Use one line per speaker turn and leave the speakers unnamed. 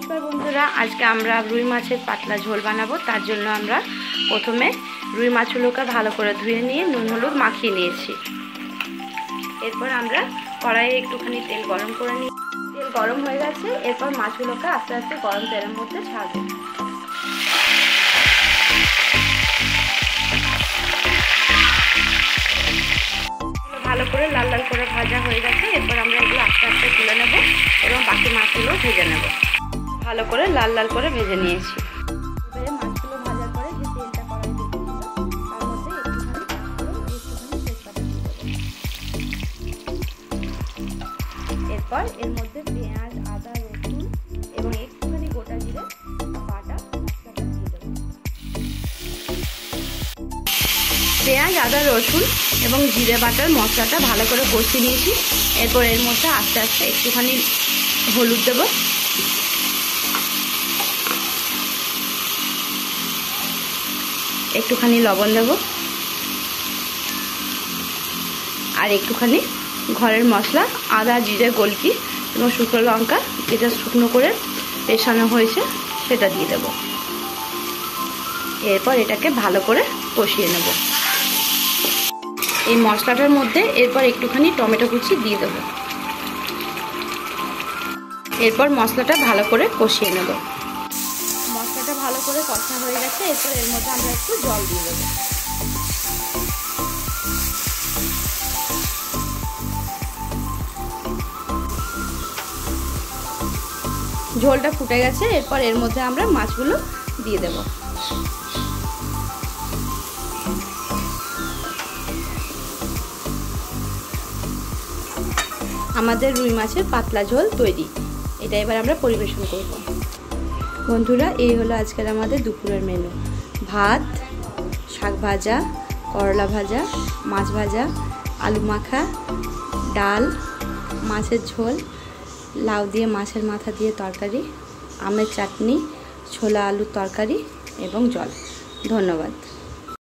नमस्कार बंधुरा आज के आमरा रुई माछेर पातला झोल बानाबो। तार जोन्नो आमरा प्रथमे रुई माछगुलोके भालो करे धुए निये नुन हलुद माखिये नियेछि। एरपर आमरा कड़ाइये एकटुखानि तेल गरम करे निये तेल गरम हये गेछे। एरपर माछगुलोके आस्ते आस्ते गरम तेलेर मধ্যে ছাড়বো। ভালো করে লাল লাল করে ভাজা হয়ে গেছে। এরপর আমরা এগুলো আস্তে আস্তে তুলে নেব এবং বাকি মাছগুলো ভেজে নেব। ভালো করে লাল লাল করে ভেজে নিয়েছি। এবারে মাছগুলো ভাজার পরে যে তেলটা কড়াইতে ছিল তার মধ্যে একটুখানি তেজপাতা দিয়ে দেব। এরপর এর মধ্যে পেঁয়াজ, আদা, রসুন এবং একটুখানি গোটা জিরে বাটা মশলাটা দিয়ে দেব। পেঁয়াজ, আদা, রসুন এবং জিরে বাটার মশলাটা ভালো করে কষিয়ে নিয়েছি। এরপর এর মধ্যে আস্তে আস্তে একটুখানি হলুদ দেব, একটুখানি লবণ দেব আর একটুখানি ঘরের মশলা আদা, জিরে, গোলকি এবং শুকনো লঙ্কা যেটা শুকনো করে পেছানো হয়েছে সেটা দিয়ে দেব। এরপর এটাকে ভালো করে কষিয়ে নেব। এই মশলাটার মধ্যে এরপর একটুখানি টমেটো কুচি দিয়ে দেব। এরপর মশলাটা ভালো করে কষিয়ে নেব। মশলাটা ভালো করে কষা হয়ে গেছে। এরপর এর মধ্যে আমরা একটু জল দিয়ে দেব। ঝোলটা ফুটে গেছে। এরপর এর মধ্যে আমরা মাছগুলো দিয়ে দেব। আমাদের রুই মাছের পাতলা ঝোল তৈরি। এটা এবার আমরা পরিবেশন করব। বন্ধুরা এই হলো আজকের আমাদের দুপুরের মেনু। ভাত, শাক ভাজা, করলা ভাজা, মাছ ভাজা, আলু মাখা, ডাল, মাছের ঝোল, লাউ দিয়ে মাছের মাথা দিয়ে তরকারি, আমের চাটনি, ছোলা আলুর তরকারি এবং জল। ধন্যবাদ।